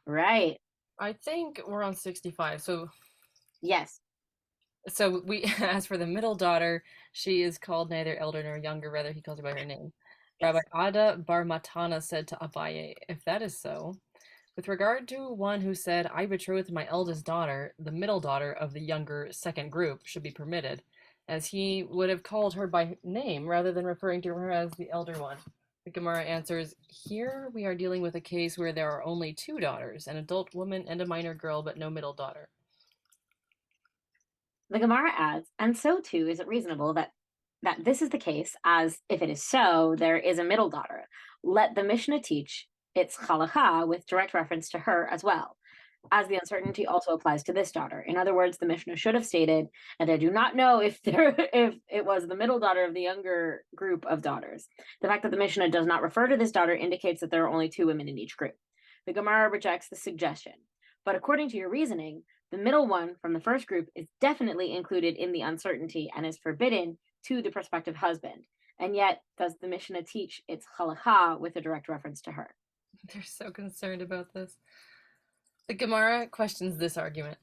Right. I think we're on 65. Yes. So we, as for the middle daughter, she is called neither elder nor younger, rather he calls her by her name. Rabbi Yes. Ada Bar Matana said to Abaye, if that is so, with regard to one who said, I betrothed my eldest daughter, the middle daughter of the younger second group should be permitted, as he would have called her by name rather than referring to her as the elder one. The Gemara answers, here we are dealing with a case where there are only two daughters, an adult woman and a minor girl, but no middle daughter. The Gemara adds, and so too is it reasonable that this is the case, as if it is so, there is a middle daughter. Let the Mishnah teach its halacha with direct reference to her as well, as the uncertainty also applies to this daughter. In other words, the Mishnah should have stated, and I do not know if if it was the middle daughter of the younger group of daughters. The fact that the Mishnah does not refer to this daughter indicates that there are only two women in each group. The Gemara rejects the suggestion. But according to your reasoning, the middle one from the first group is definitely included in the uncertainty and is forbidden to the prospective husband. And yet, does the Mishnah teach its halacha with a direct reference to her? They're so concerned about this. The Gemara questions this argument.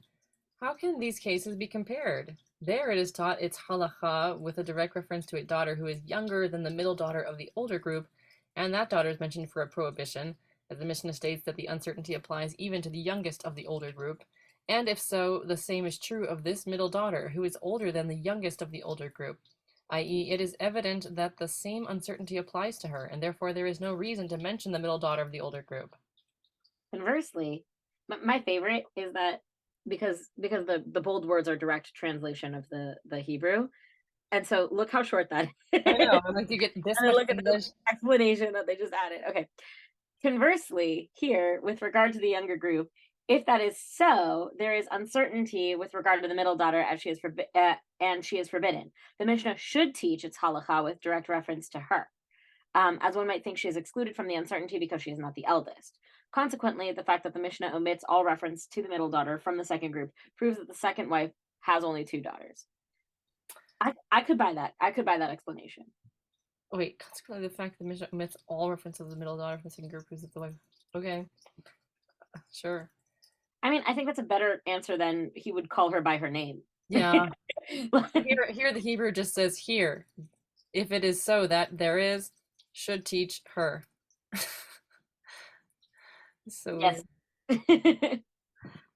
How can these cases be compared? There it is taught its halacha with a direct reference to a daughter who is younger than the middle daughter of the older group, and that daughter is mentioned for a prohibition, as the Mishnah states that the uncertainty applies even to the youngest of the older group. And if so, the same is true of this middle daughter, who is older than the youngest of the older group, i.e., it is evident that the same uncertainty applies to her, and therefore there is no reason to mention the middle daughter of the older group. Conversely, my favorite is that because the bold words are direct translation of the Hebrew, and so look how short that is. I know, I'm like, you get this And then much look at the English. explanation that they just added. Okay. Conversely, here, with regard to the younger group, if that is so, there is uncertainty with regard to the middle daughter as and she is forbidden. The Mishnah should teach its halacha with direct reference to her, as one might think she is excluded from the uncertainty because she is not the eldest. Consequently, the fact that the Mishnah omits all reference to the middle daughter from the second group proves that the second wife has only two daughters. I could buy that. I could buy that explanation. Wait, consequently, the fact that the Mishnah omits all references of the middle daughter from the second group proves that the wife. Okay, sure. I mean, I think that's a better answer than he would call her by her name. Yeah. Here the Hebrew just says here. If it is so that there is, should teach her. So Yes. weird.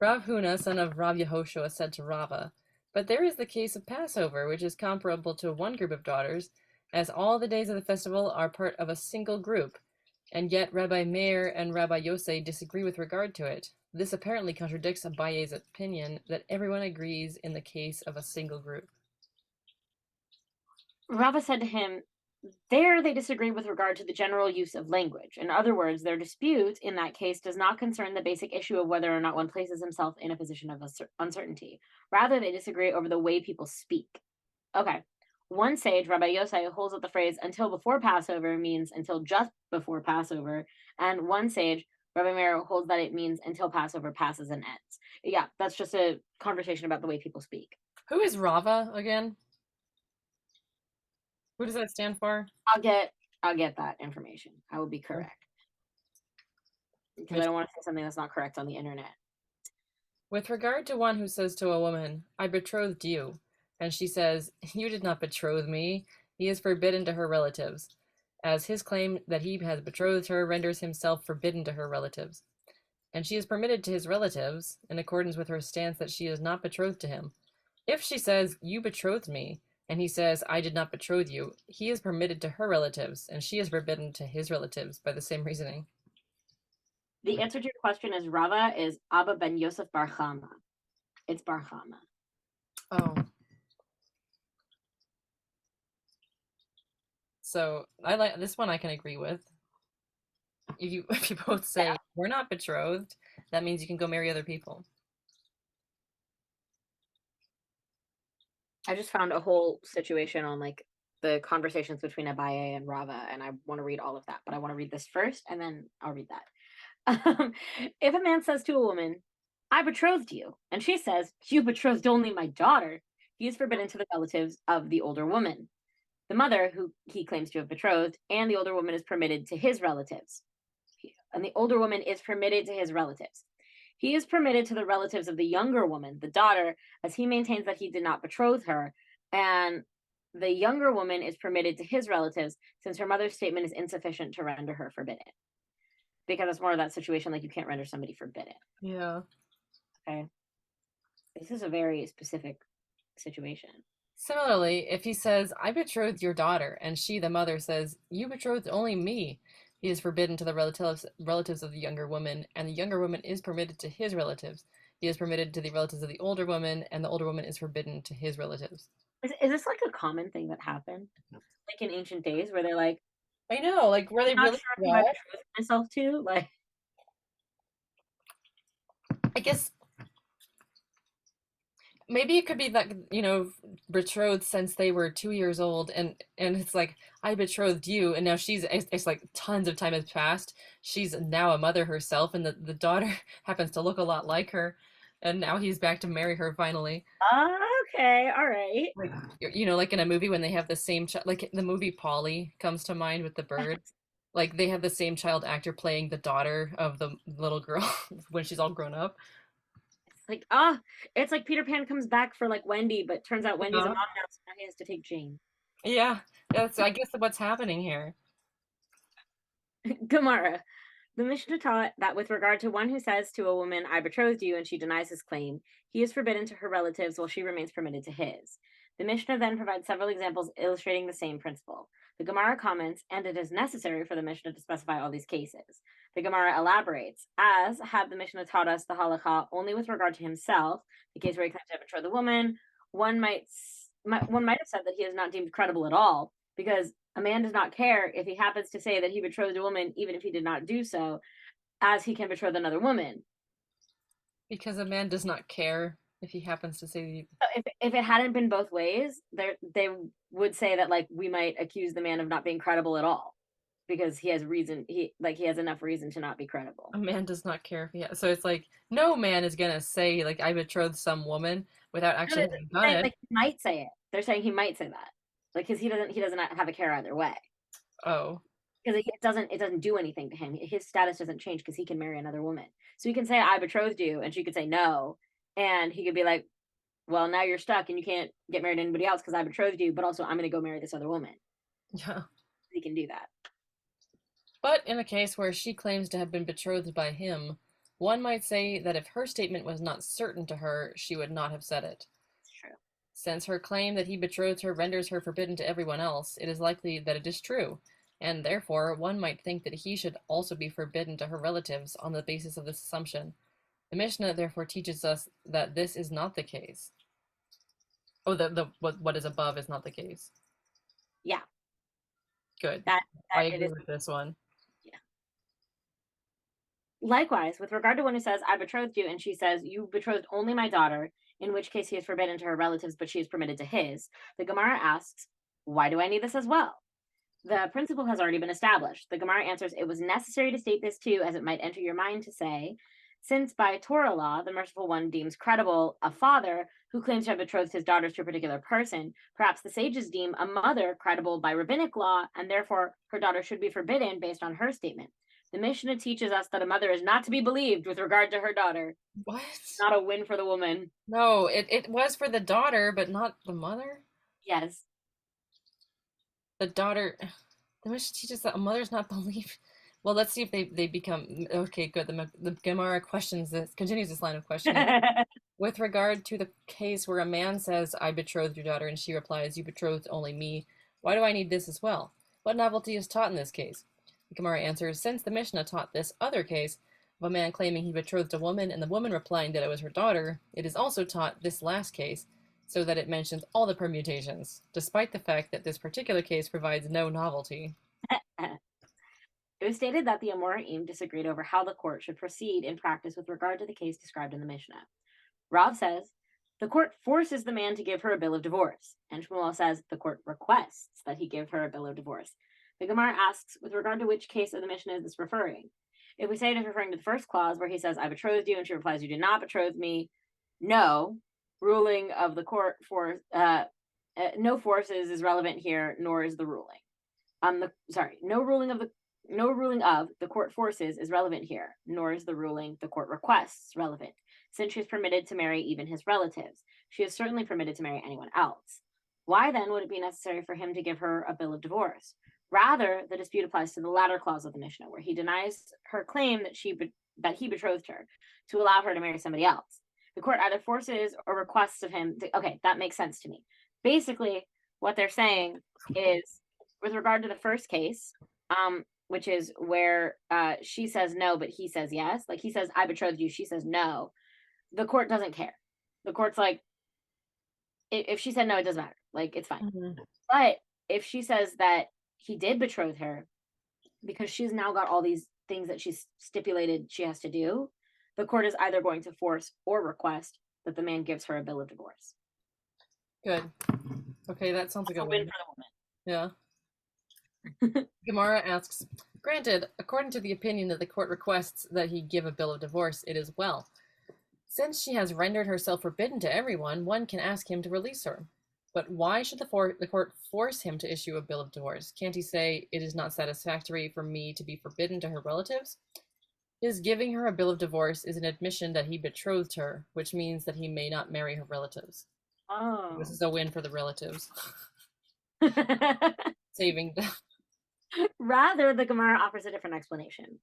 Rav Huna, son of Rav Yehoshua, said to Rava, but there is the case of Passover, which is comparable to one group of daughters, as all the days of the festival are part of a single group, and yet Rabbi Meir and Rabbi Yosei disagree with regard to it. This apparently contradicts Abaye's opinion that everyone agrees in the case of a single group. Rava said to him, there they disagree with regard to the general use of language. In other words, their dispute in that case does not concern the basic issue of whether or not one places himself in a position of uncertainty. Rather, they disagree over the way people speak. Okay. One sage, Rabbi Yosei, holds that the phrase until before Passover means until just before Passover. And one sage, Rabbi Meir, holds that it means until Passover passes and ends. Yeah, that's just a conversation about the way people speak. Who is Rava again? Who does that stand for? I'll get that information. I will be correct. Because I don't want to say something that's not correct on the internet. With regard to one who says to a woman, I betrothed you, and she says, you did not betroth me, he is forbidden to her relatives, as his claim that he has betrothed her renders himself forbidden to her relatives. And she is permitted to his relatives, in accordance with her stance that she is not betrothed to him. If she says, you betrothed me, and he says, I did not betroth you, he is permitted to her relatives, and she is forbidden to his relatives by the same reasoning. The answer to your question is Rava is Abba ben Yosef Bar Chama. It's Bar Chama. Oh. So I like this one I can agree with. If you both say we're not betrothed, that means you can go marry other people. I just found a whole situation on like the conversations between Abaye and Rava, and I want to read all of that, but I want to read this first and then I'll read that. If a man says to a woman, I betrothed you, and she says, you betrothed only my daughter, he is forbidden to the relatives of the older woman. The mother, who he claims to have betrothed, and the older woman is permitted to his relatives. And the older woman is permitted to his relatives. He is permitted to the relatives of the younger woman, the daughter, as he maintains that he did not betroth her, and the younger woman is permitted to his relatives since her mother's statement is insufficient to render her forbidden. Because it's more of that situation like you can't render somebody forbidden. Yeah. Okay. This is a very specific situation. Similarly, if he says, I betrothed your daughter, and she, the mother, says, You betrothed only me, he is forbidden to the relatives of the younger woman, and the younger woman is permitted to his relatives. He is permitted to the relatives of the older woman, and the older woman is forbidden to his relatives. Is this like a common thing that happened? Like in ancient days where they're like, I know, like, were they I'm not really sure who I what? betrothed myself to. Like, I guess maybe it could be like, betrothed since they were 2 years old, and it's like, I betrothed you, and now it's like tons of time has passed. She's now a mother herself, and the daughter happens to look a lot like her, and now he's back to marry her finally. okay, all right. Like, like in a movie when they have the same child, like the movie Polly comes to mind with the bird. Like they have the same child actor playing the daughter of the little girl when she's all grown up. Like, it's like Peter Pan comes back for like Wendy, but turns out Wendy's a Yeah. mom now, so now he has to take Jane. Yeah, that's I guess what's happening here. Gemara. The Mishnah taught that with regard to one who says to a woman, I betrothed you, and she denies his claim, he is forbidden to her relatives while she remains permitted to his. The Mishnah then provides several examples illustrating the same principle. The Gemara comments, and it is necessary for the Mishnah to specify all these cases. The Gemara elaborates, as had the Mishnah taught us the halacha only with regard to himself, the case where he claims to have betrothed the woman, one might have said that he is not deemed credible at all, because a man does not care if he happens to say that he betrothed a woman, even if he did not do so, as he can betroth another woman. Because a man does not care if he happens to say. So if it hadn't been both ways, they would say that like we might accuse the man of not being credible at all because he has reason he has enough reason to not be credible. A man does not care if he so it's like no man is gonna say like I betrothed some woman without No, actually having done saying, it. like he might say it. They're saying he might say that, like because he doesn't have a care either way. Oh. Because it doesn't do anything to him. His status doesn't change because he can marry another woman. So he can say I betrothed you, and she could say no, and he could be like, well, now you're stuck and you can't get married to anybody else because I betrothed you, but also I'm going to go marry this other woman. Yeah. He can do that. But in a case where she claims to have been betrothed by him, one might say that if her statement was not certain to her, she would not have said it. It's true. Since her claim that he betrothed her renders her forbidden to everyone else, it is likely that it is true, and therefore one might think that he should also be forbidden to her relatives on the basis of this assumption. The Mishnah therefore teaches us that this is not the case. Oh, the what is above is not the case. Yeah. Good. That I it agree is. with this one. Yeah. Likewise, with regard to one who says, I betrothed you, and she says, you betrothed only my daughter, in which case he is forbidden to her relatives, but she is permitted to his, the Gemara asks, why do I need this as well? The principle has already been established. The Gemara answers, it was necessary to state this too, as it might enter your mind to say, since by Torah law, the merciful one deems credible a father who claims to have betrothed his daughters to a particular person, perhaps the sages deem a mother credible by rabbinic law, and therefore her daughter should be forbidden based on her statement. The Mishnah teaches us that a mother is not to be believed with regard to her daughter. What? Not a win for the woman. No, it was for the daughter, but not the mother. Yes. The daughter. The Mishnah teaches that a mother's not believed. Well, let's see if they become okay. Good. The Gemara continues this line of questioning. With regard to the case where a man says, I betrothed your daughter, and she replies, You betrothed only me, why do I need this as well? What novelty is taught in this case? The Gemara answers, since the Mishnah taught this other case of a man claiming he betrothed a woman and the woman replying that it was her daughter, it is also taught this last case, so that it mentions all the permutations, despite the fact that this particular case provides no novelty. It was stated that the Amoraim disagreed over how the court should proceed in practice with regard to the case described in the Mishnah. Rav says, the court forces the man to give her a bill of divorce, and Shmuel says the court requests that he give her a bill of divorce. The Gemara asks, with regard to which case of the Mishnah is this referring? If we say it is referring to the first clause where he says, I betrothed you, and she replies, you did not betroth me, no ruling of the court for no forces is relevant here, nor is the ruling. No ruling of the no ruling of the court forces is relevant here, nor is the ruling the court requests relevant, since she is permitted to marry even his relatives. She is certainly permitted to marry anyone else. Why then would it be necessary for him to give her a bill of divorce? Rather, the dispute applies to the latter clause of the Mishnah, where he denies her claim that he betrothed her to allow her to marry somebody else. The court either forces or requests of him. Okay, that makes sense to me. Basically, what they're saying is, with regard to the first case, which is where she says no, but he says yes. Like he says, I betrothed you. She says no. The court doesn't care. The court's like, if she said no, it doesn't matter. Like, it's fine. Mm-hmm. But if she says that he did betroth her because she's now got all these things that she's stipulated she has to do, the court is either going to force or request that the man gives her a bill of divorce. Good. Okay, that sounds like a win win. for the woman. Yeah. Gemara asks, granted, according to the opinion that the court requests that he give a bill of divorce, it is well. Since she has rendered herself forbidden to everyone, one can ask him to release her. But why should the court force him to issue a bill of divorce? Can't he say, it is not satisfactory for me to be forbidden to her relatives? His giving her a bill of divorce is an admission that he betrothed her, which means that he may not marry her relatives. Oh. This is a win for the relatives. Saving them. Rather, the Gemara offers a different explanation.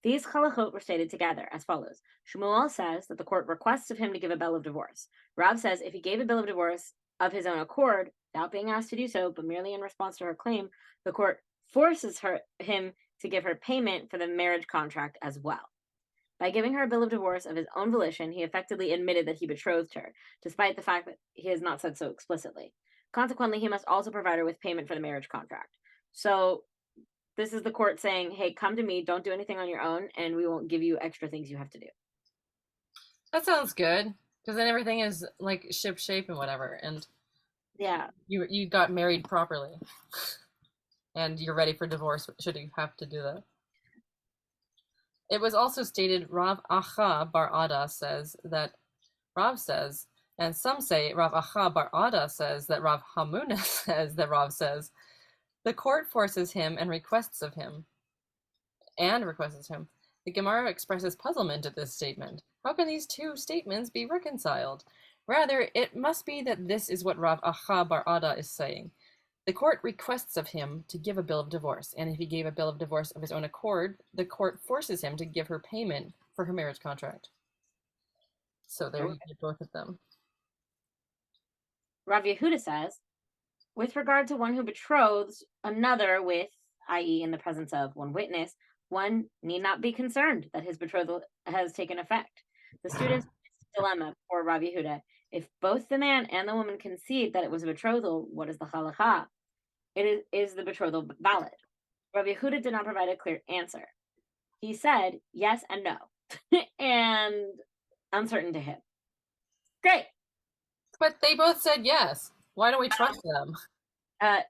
These halachot were stated together as follows. Shmuel says that the court requests of him to give a bill of divorce. Rav says if he gave a bill of divorce of his own accord, without being asked to do so, but merely in response to her claim, the court forces him to give her payment for the marriage contract as well. By giving her a bill of divorce of his own volition, he effectively admitted that he betrothed her, despite the fact that he has not said so explicitly. Consequently, he must also provide her with payment for the marriage contract. So this is the court saying, hey, come to me, don't do anything on your own, and we won't give you extra things you have to do. That sounds good, because then everything is like ship shape and whatever, and yeah, you got married properly, and you're ready for divorce should you have to do that. It was also stated Rav Acha Bar Ada says that Rav says, and some say Rav Acha Bar Ada says that Rav Hamuna says that Rav says, the court forces him and requests him. The Gemara expresses puzzlement at this statement. How can these two statements be reconciled? Rather, it must be that this is what Rav Acha Bar Ada is saying. The court requests of him to give a bill of divorce, and if he gave a bill of divorce of his own accord, the court forces him to give her payment for her marriage contract. So there you get both of them. Rav Yehuda says, with regard to one who betroths another with, i.e. in the presence of one witness, one need not be concerned that his betrothal has taken effect. The student's dilemma for Rav Yehuda, if both the man and the woman concede that it was a betrothal, what is the halacha? Is the betrothal valid? Rav Yehuda did not provide a clear answer. He said yes and no, and uncertain to him. Great. But they both said yes. Why don't we trust them?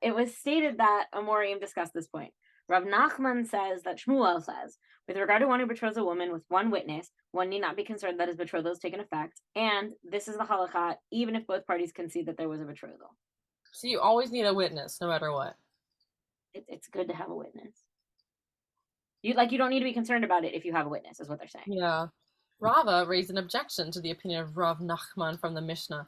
It was stated that Amorim discussed this point. Rav Nachman says that Shmuel says, with regard to one who betroths a woman with one witness, one need not be concerned that his betrothal has taken effect, and this is the halakha, even if both parties concede that there was a betrothal. So you always need a witness, no matter what. It's good to have a witness. You don't need to be concerned about it if you have a witness, is what they're saying. Yeah. Rava raised an objection to the opinion of Rav Nachman from the Mishnah.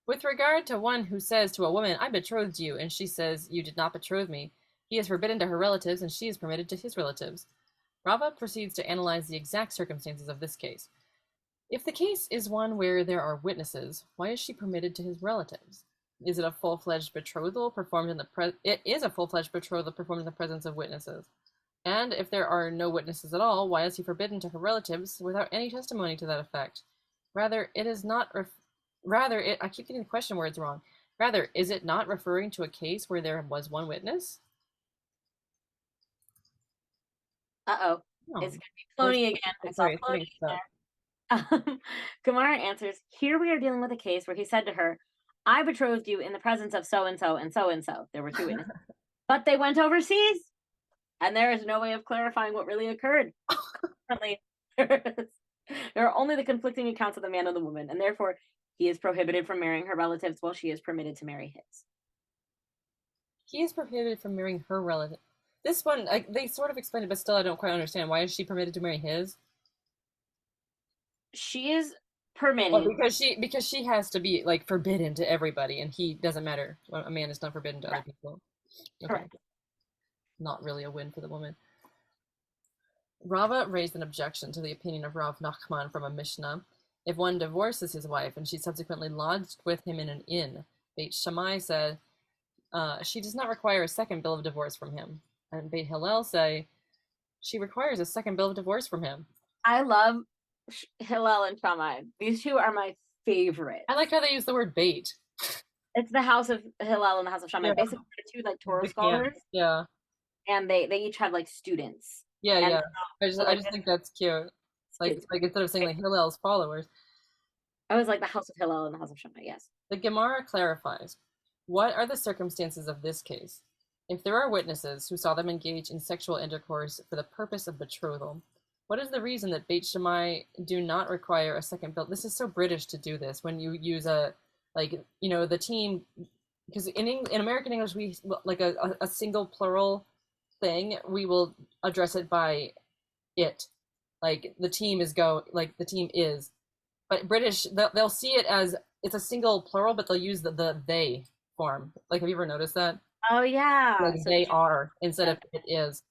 With regard to one who says to a woman, I betrothed you, and she says, you did not betroth me, he is forbidden to her relatives, and she is permitted to his relatives. Rava proceeds to analyze the exact circumstances of this case. If the case is one where there are witnesses, why is she permitted to his relatives? Is it a full-fledged betrothal performed in the It is a full-fledged betrothal performed in the presence of witnesses. And if there are no witnesses at all, why is he forbidden to her relatives without any testimony to that effect? Rather, it is not. I keep getting the question words wrong. Rather, is it not referring to a case where there was one witness? Oh. It's going to be cloning again. I saw cloning there. Gemara answers, here we are dealing with a case where he said to her, I betrothed you in the presence of so-and-so and so-and-so. There were two witnesses. But they went overseas. And there is no way of clarifying what really occurred. Currently, there are only the conflicting accounts of the man and the woman, and therefore he is prohibited from marrying her relatives while she is permitted to marry his. He is prohibited from marrying her relative. This one, they sort of explained it, but still I don't quite understand. Why is she permitted to marry his? She is Well, permitted. because she has to be like forbidden to everybody, and he doesn't matter. Well, a man is not forbidden to other Correct. people. Okay, Correct. not really a win for the woman. Rava raised an objection to the opinion of Rav Nachman from a Mishnah. If one divorces his wife and she subsequently lodged with him in an inn, Beit Shammai said she does not require a second bill of divorce from him. And Beit Hillel say she requires a second bill of divorce from him. I love Hillel and Shammai. These two are my favorites. I like how they use the word bait. It's the house of Hillel and the house of Shammai. Yeah, Basically, they're two like Torah big camp. scholars, Yeah, and they each have like students. yeah, And yeah. so, I like just think that's cute. it's Like instead of saying like Hillel's followers, I was like the house of Hillel and the house of Shammai. Yes. the Gemara clarifies, what are the circumstances of this case? If there are witnesses who saw them engage in sexual intercourse for the purpose of betrothal, what is the reason that Beit Shammai do not require a second bill? This is so British to do this when you use the team, because in American English we like a single plural thing, we will address it by it, like the team is, but British they'll see it as it's a single plural, but they'll use the they form. Like, have you ever noticed that? Oh yeah. Like So they are instead yeah, of it is.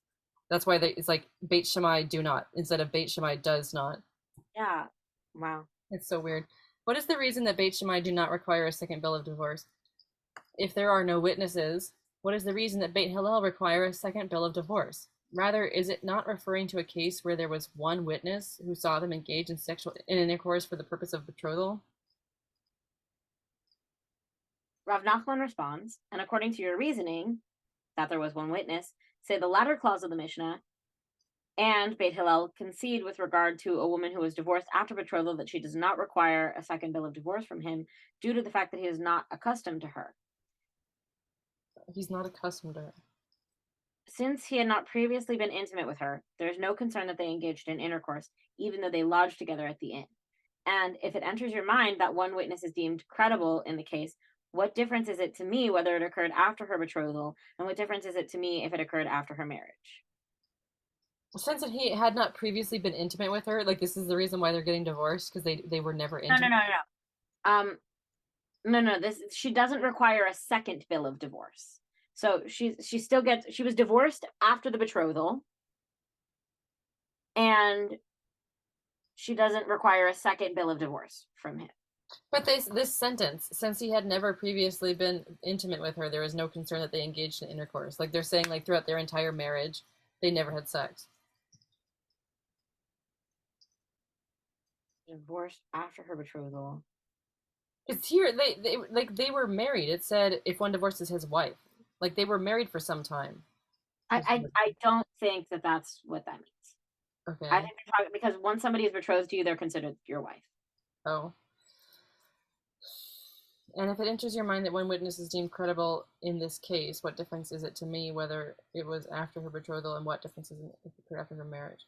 That's why it's like Beit Shammai do not instead of Beit Shammai does not. yeah. Wow. It's so weird. What is the reason that Beit Shammai do not require a second bill of divorce? If there are no witnesses, what is the reason that Beit Hillel require a second bill of divorce? Rather, is it not referring to a case where there was one witness who saw them engage in sexual intercourse for the purpose of betrothal? Rav Nachman responds, and according to your reasoning, that there was one witness, say the latter clause of the Mishnah, and Beit Hillel concede with regard to a woman who was divorced after betrothal that she does not require a second bill of divorce from him due to the fact that he is not accustomed to her. He's not accustomed to her. Since he had not previously been intimate with her, there is no concern that they engaged in intercourse, even though they lodged together at the inn. And if it enters your mind that one witness is deemed credible in the case, what difference is it to me whether it occurred after her betrothal, and what difference is it to me if it occurred after her marriage? Since he had not previously been intimate with her, like this is the reason why they're getting divorced because they were never No, no, intimate. no, no. No. This she doesn't require a second bill of divorce. So she still gets she was divorced after the betrothal, and she doesn't require a second bill of divorce from him. But this sentence, since he had never previously been intimate with her, there is no concern that they engaged in intercourse. Like they're saying, like throughout their entire marriage, they never had sex. Divorced after her betrothal. It's here they were married. It said if one divorces his wife, like they were married for some time. I don't think that that's what that means. I Okay. think they're talking because once somebody is betrothed to you, they're considered your wife. Oh. And if it enters your mind that one witness is deemed credible in this case, what difference is it to me whether it was after her betrothal, and what difference is it if it occurred after her marriage?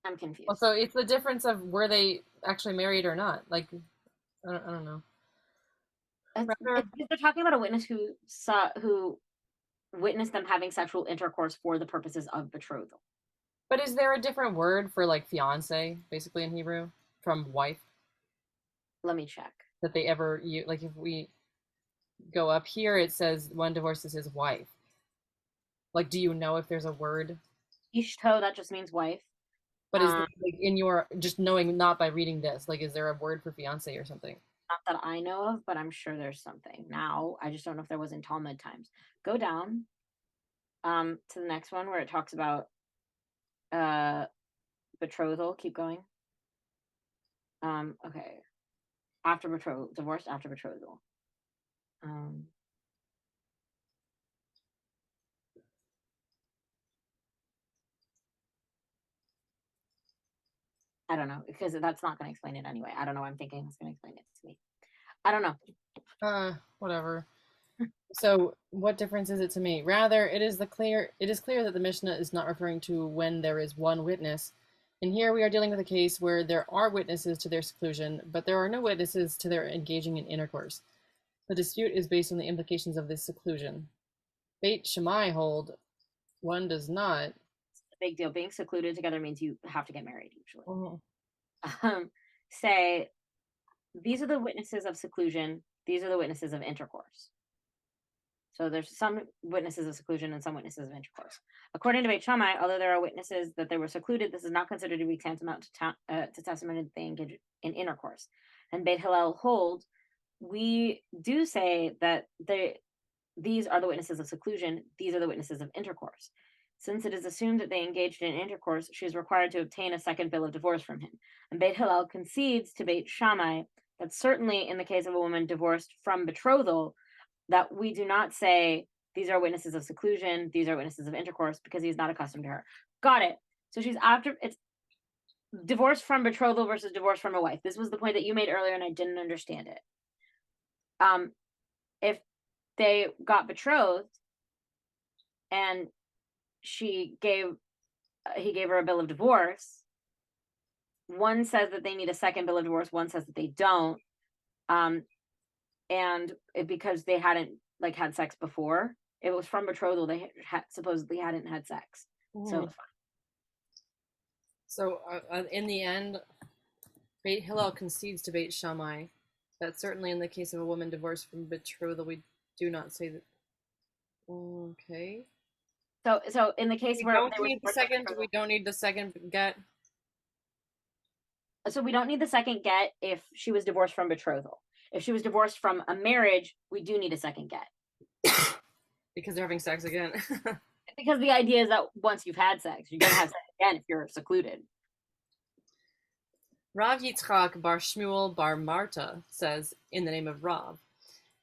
I'm Well, confused. so it's the difference of were they actually married or not. Like I don't know. Rather, They're talking about a witness who witnessed them having sexual intercourse for the purposes of betrothal. but is there a different word for like fiance, basically in Hebrew, from wife Let me check. that they ever use? Like if we go up here, it says one divorces his wife. Like, do you know if there's a word? Ishto, that just means wife. But is there, Um, like in your just knowing not by reading this, like is there a word for fiance or something? Not that I know of, but I'm sure there's something. Now, I just don't know if there was in Talmud times. Go down to the next one where it talks about uh betrothal. Keep going. Okay. After betrothal, divorced after betrothal. Um I don't know because that's not going to explain it anyway. I don't know. I'm thinking it's going to explain it to me. I don't know. Whatever. So, what difference is it to me? Rather, it is clear that the Mishnah is not referring to when there is one witness. And here we are dealing with a case where there are witnesses to their seclusion, but there are no witnesses to their engaging in intercourse. The dispute is based on the implications of this seclusion. Beit Shammai hold one does not. Big deal. Being secluded together means you have to get married usually. Mhm. Say, these are the witnesses of seclusion. These are the witnesses of intercourse. So there's some witnesses of seclusion and some witnesses of intercourse. According to Beit Shammai, although there are witnesses that they were secluded, this is not considered to be tantamount to testimony that they engage in intercourse. And Beit Hillel hold, we do say that these are the witnesses of seclusion, these are the witnesses of intercourse. Since it is assumed that they engaged in intercourse, she is required to obtain a second bill of divorce from him. And Beit Hillel concedes to Beit Shammai that certainly in the case of a woman divorced from betrothal, that we do not say these are witnesses of seclusion, these are witnesses of intercourse, because he's not accustomed to her. Got it. So she's after it's divorce from betrothal versus divorce from a wife. This was the point that you made earlier, and I didn't understand it. If they got betrothed and he gave her a bill of divorce, one says that they need a second bill of divorce, one says that they don't, and because they hadn't had sex before, it was from betrothal, they supposedly hadn't had sex. So it's fine. So in the end, Beit Hillel concedes to Beit Shammai that certainly in the case of a woman divorced from betrothal, we do not say that. Okay. So in the case We where don't they were need the second. We don't need the second get. So we don't need the second get if she was divorced from betrothal. If she was divorced from a marriage, we do need a second get. Because they're having sex again. Because the idea is that once you've had sex, you're going to have sex again if you're secluded. Rav Yitzchak bar Shmuel bar Marta says, in the name of Rav,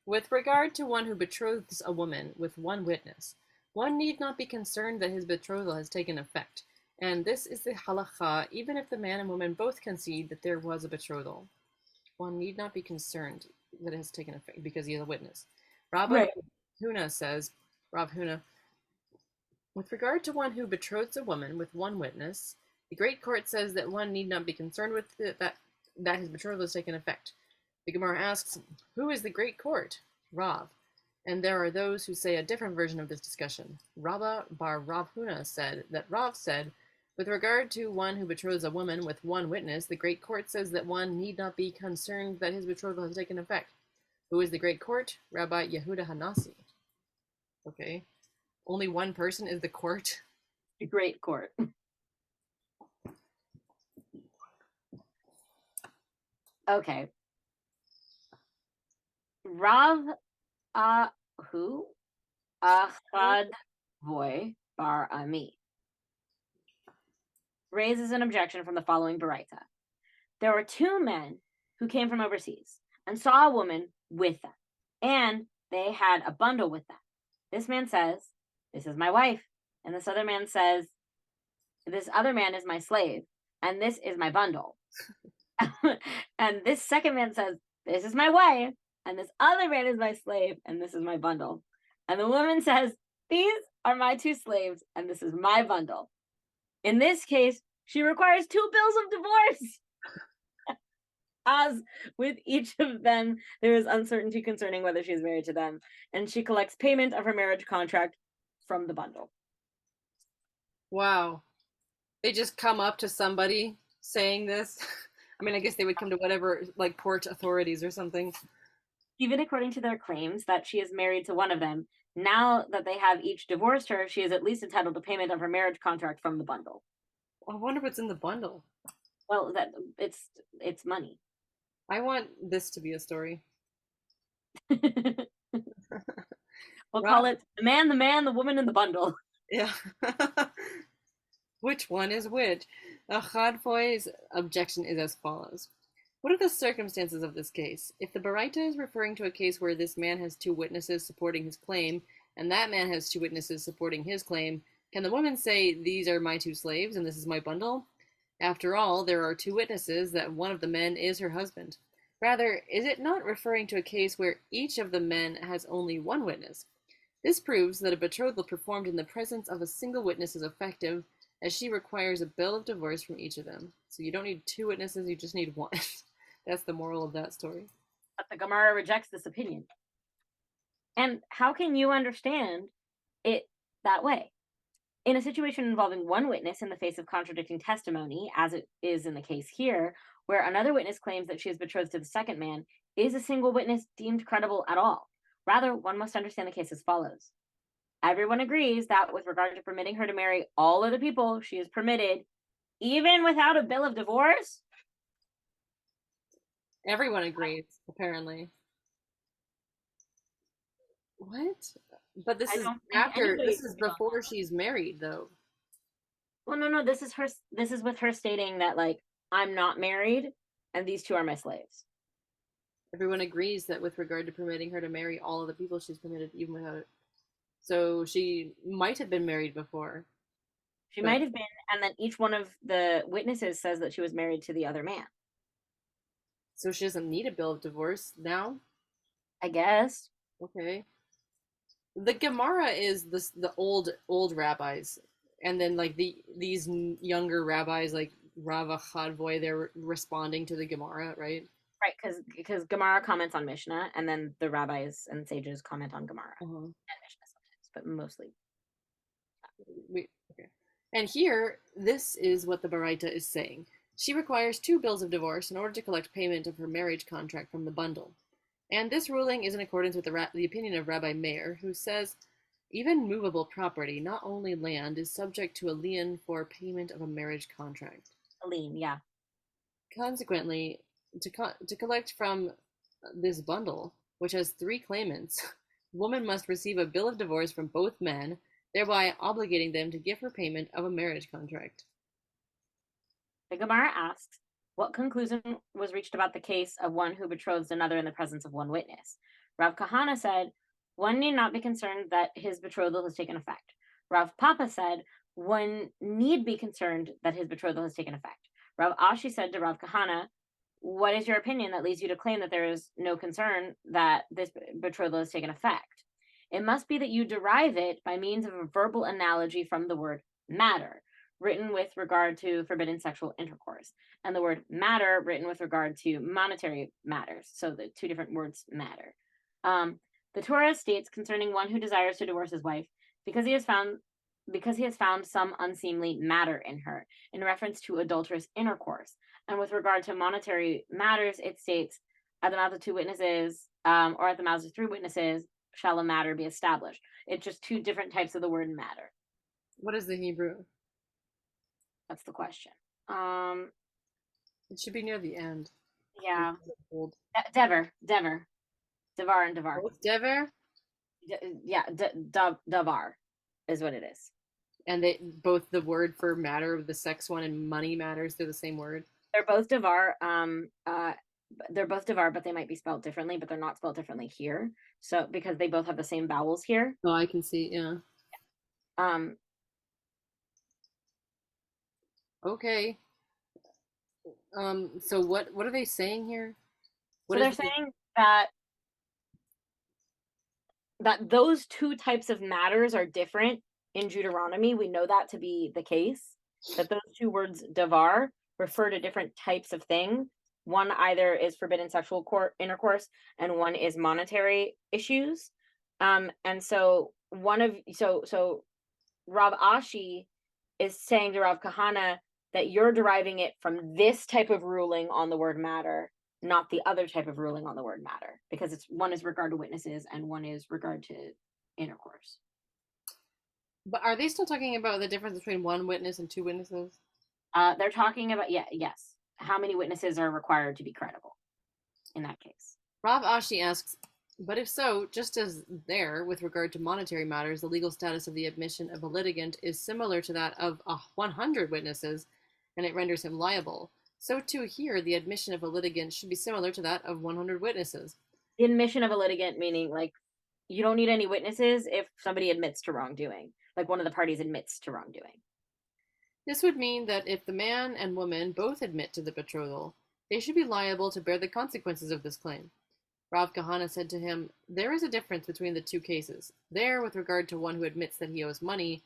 with regard to one who betroths a woman with one witness, one need not be concerned that his betrothal has taken effect, and this is the halacha, even if the man and woman both concede that there was a betrothal. One need not be concerned that it has taken effect because he is a witness. Rabbi Huna says, Rav Huna, with regard to one who betroths a woman with one witness, the Great Court says that one need not be concerned with that his betrothal has taken effect. The Gemara asks, who is the Great Court? Rav. And there are those who say a different version of this discussion. Rabba bar Rav Huna said that Rav said, with regard to one who betroths a woman with one witness, the Great Court says that one need not be concerned that his betrothal has taken effect. Who is the Great Court? Rabbi Yehuda Hanasi. Okay. Only one person is the court? The Great Court. Okay. Rav who? Achad Voy Bar Ami raises an objection from the following Baraita. There were two men who came from overseas and saw a woman with them, and they had a bundle with them. This man says, this is my wife. And this other man says, this other man is my slave, and this is my bundle. And this second man says, this is my wife, and this other man is my slave, and this is my bundle. And the woman says, these are my two slaves, and this is my bundle. In this case, she requires two bills of divorce. As with each of them, there is uncertainty concerning whether she is married to them, and she collects payment of her marriage contract from the bundle. Wow. They just come up to somebody saying this. I mean, I guess they would come to whatever, like, port authorities or something. Even according to their claims that she is married to one of them, now that they have each divorced her, she is at least entitled to payment of her marriage contract from the bundle. I wonder what's in the bundle. Well, that it's money. I want this to be a story. We'll call it the man, the woman, and the bundle. Yeah. Which one is which? Achadfoy's objection is as follows. What are the circumstances of this case? If the Baraita is referring to a case where this man has two witnesses supporting his claim, and that man has two witnesses supporting his claim, can the woman say, these are my two slaves and this is my bundle? After all, there are two witnesses that one of the men is her husband. Rather, is it not referring to a case where each of the men has only one witness? This proves that a betrothal performed in the presence of a single witness is effective, as she requires a bill of divorce from each of them. So you don't need two witnesses, you just need one. That's the moral of that story. But the Gemara rejects this opinion. And how can you understand it that way? In a situation involving one witness in the face of contradicting testimony, as it is in the case here, where another witness claims that she is betrothed to the second man, is a single witness deemed credible at all? Rather, one must understand the case as follows. Everyone agrees that with regard to permitting her to marry all of the people she is permitted, even without a bill of divorce. Everyone agrees, apparently. What? But I don't think anybody this is agrees on before that. she's married, though. Well, no. This is her. This is with her stating that, like, I'm not married, and these two are my slaves. Everyone agrees that with regard to permitting her to marry all of the people she's permitted, even without it. So she might have been married before, She but might have been, and then each one of the witnesses says that she was married to the other man. so she doesn't need a bill of divorce now. I guess. Okay. The Gemara is the old rabbis, and then like these younger rabbis like Rava Chadvoy, they're responding to the Gemara, right? Right, because Gemara comments on Mishnah, and then the rabbis and sages comment on Gemara Uh-huh. and Mishnah sometimes, but mostly. Okay. And here, this is what the Baraita is saying. She requires 2 bills of divorce in order to collect payment of her marriage contract from the bundle. And this ruling is in accordance with the opinion of Rabbi Meir, who says even movable property, not only land, is subject to a lien for payment of a marriage contract. Aline, yeah. Consequently, to collect from this bundle, which has 3 claimants, woman must receive a bill of divorce from both men, thereby obligating them to give her payment of a marriage contract. The Gemara asks, what conclusion was reached about the case of one who betrothed another in the presence of one witness? Rav Kahana said, one need not be concerned that his betrothal has taken effect. Rav Papa said, one need be concerned that his betrothal has taken effect. Rav Ashi said to Rav Kahana, what is your opinion that leads you to claim that there is no concern that this betrothal has taken effect? It must be that you derive it by means of a verbal analogy from the word matter, written with regard to forbidden sexual intercourse, and the word matter written with regard to monetary matters. So the two different words matter. The Torah states concerning one who desires to divorce his wife because he has found some unseemly matter in her, in reference to adulterous intercourse. And with regard to monetary matters, it states, at the mouth of 2 witnesses, or at the mouths of 3 witnesses, shall a matter be established. It's just 2 different types of the word matter. What is the Hebrew? That's the question. It should be near the end. Yeah. Dever, Devar and Devar. Both Dever? Yeah, Davar is what it is. And they both the word for matter, the sex one, and money matters, they're the same word. They're both Devar. They're both Devar, but they might be spelled differently, but they're not spelled differently here. So because they both have the same vowels here. Oh, I can see, yeah. Okay. So what are they saying here? So they're saying that those 2 types of matters are different in Deuteronomy. We know that to be the case, that those 2 words davar refer to different types of thing. One either is forbidden sexual intercourse, and one is monetary issues. And so Rav Ashi is saying to Rav Kahana that you're deriving it from this type of ruling on the word matter, not the other type of ruling on the word matter, because it's one is regard to witnesses and one is regard to intercourse. But are they still talking about the difference between 1 witness and 2 witnesses? They're talking about, yes, how many witnesses are required to be credible in that case. Rav Ashi asks, but if so, just as there, with regard to monetary matters, the legal status of the admission of a litigant is similar to that of 100 witnesses, and it renders him liable, so too here, the admission of a litigant should be similar to that of 100 witnesses. The admission of a litigant meaning, like, you don't need any witnesses if somebody admits to wrongdoing, like one of the parties admits to wrongdoing. This would mean that if the man and woman both admit to the betrothal, they should be liable to bear the consequences of this claim. Rav Kahana said to him, there is a difference between the 2 cases. There, with regard to one who admits that he owes money,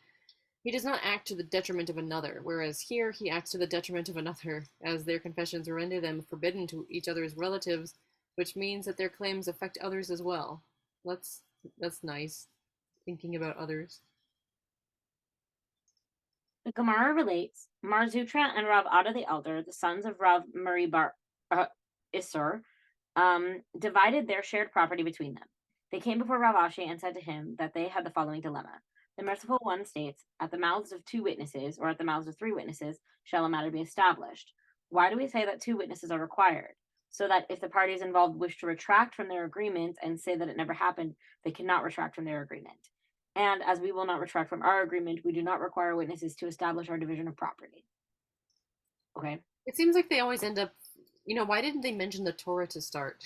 he does not act to the detriment of another, whereas here he acts to the detriment of another, as their confessions render them forbidden to each other's relatives, which means that their claims affect others as well. Let's That's nice. Thinking about others. The Gemara relates, Mar Zutra and Rav Ada the elder, the sons of Rav Mari Bar Isur, divided their shared property between them. They came before Rav Ashi and said to him that they had the following dilemma. The merciful one states, at the mouths of two witnesses, or at the mouths of three witnesses, shall a matter be established. Why do we say that two witnesses are required? So that if the parties involved wish to retract from their agreement and say that it never happened, they cannot retract from their agreement. And as we will not retract from our agreement, we do not require witnesses to establish our division of property. Okay. It seems like they always end up, why didn't they mention the Torah to start?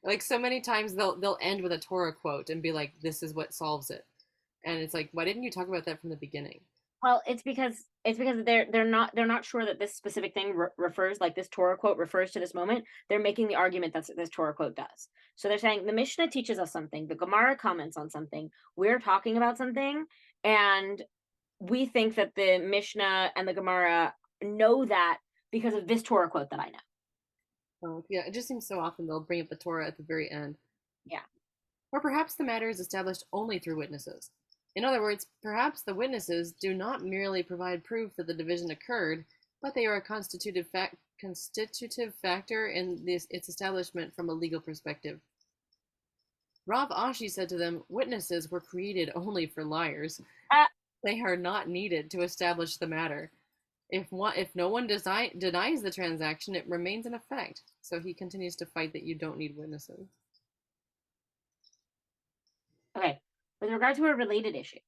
Like so many times they'll end with a Torah quote and be like, this is what solves it. And it's like, why didn't you talk about that from the beginning? Well, it's because they're not sure that this specific thing refers, like this Torah quote refers to this moment. They're making the argument that this Torah quote does. So they're saying the Mishnah teaches us something, the Gemara comments on something, we're talking about something, and we think that the Mishnah and the Gemara know that because of this Torah quote that I know. Oh, yeah, it just seems so often they'll bring up the Torah at the very end. Yeah. Or perhaps the matter is established only through witnesses. In other words, perhaps the witnesses do not merely provide proof that the division occurred, but they are a constitutive factor in its establishment from a legal perspective. Rav Ashi said to them, witnesses were created only for liars. Uh, They are not needed to establish the matter. If no one denies the transaction, it remains in effect. So he continues to fight that you don't need witnesses. okay. With regard to a related issue,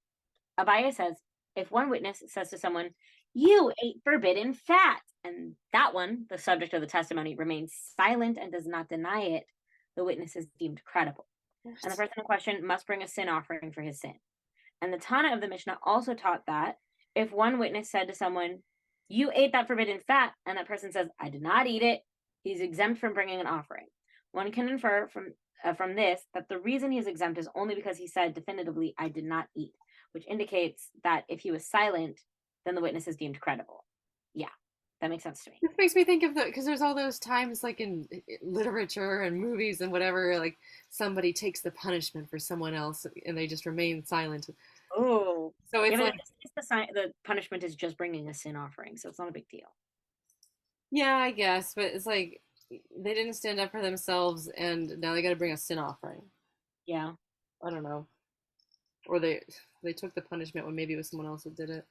Abaya says, if one witness says to someone, you ate forbidden fat, and that one, the subject of the testimony, remains silent and does not deny it, the witness is deemed credible. What? And the person in question must bring a sin offering for his sin. And the Tana of the Mishnah also taught that if one witness said to someone, you ate that forbidden fat, and that person says, I did not eat it, he's exempt from bringing an offering. One can infer from this that the reason he's exempt is only because he said definitively, I did not eat, which indicates that if he was silent, then the witness is deemed credible. Yeah, that makes sense to me. This makes me think of because there's all those times like in literature and movies and whatever, like somebody takes the punishment for someone else and they just remain silent. Oh, So it's yeah, like, the punishment is just bringing a sin offering, so it's not a big deal. yeah, I guess, but it's like they didn't stand up for themselves and now they got to bring a sin offering. Yeah. I don't know. Or they took the punishment when maybe it was someone else that did it.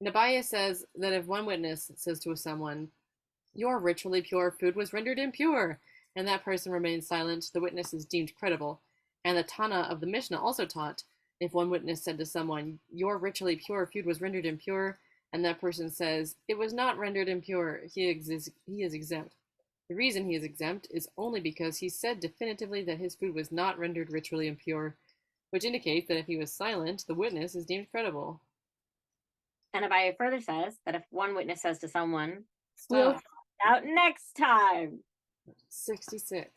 Nabaya says that if one witness says to someone, your ritually pure food was rendered impure, and that person remains silent, the witness is deemed credible. And the Tana of the Mishnah also taught, if one witness said to someone, your ritually pure food was rendered impure, and that person says, it was not rendered impure, he is exempt. The reason he is exempt is only because he said definitively that his food was not rendered ritually impure, which indicates that if he was silent, the witness is deemed credible. And Abaya further says that if one witness says to someone, we'll Stop. find out next time. 66.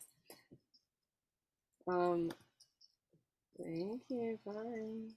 Thank you, bye.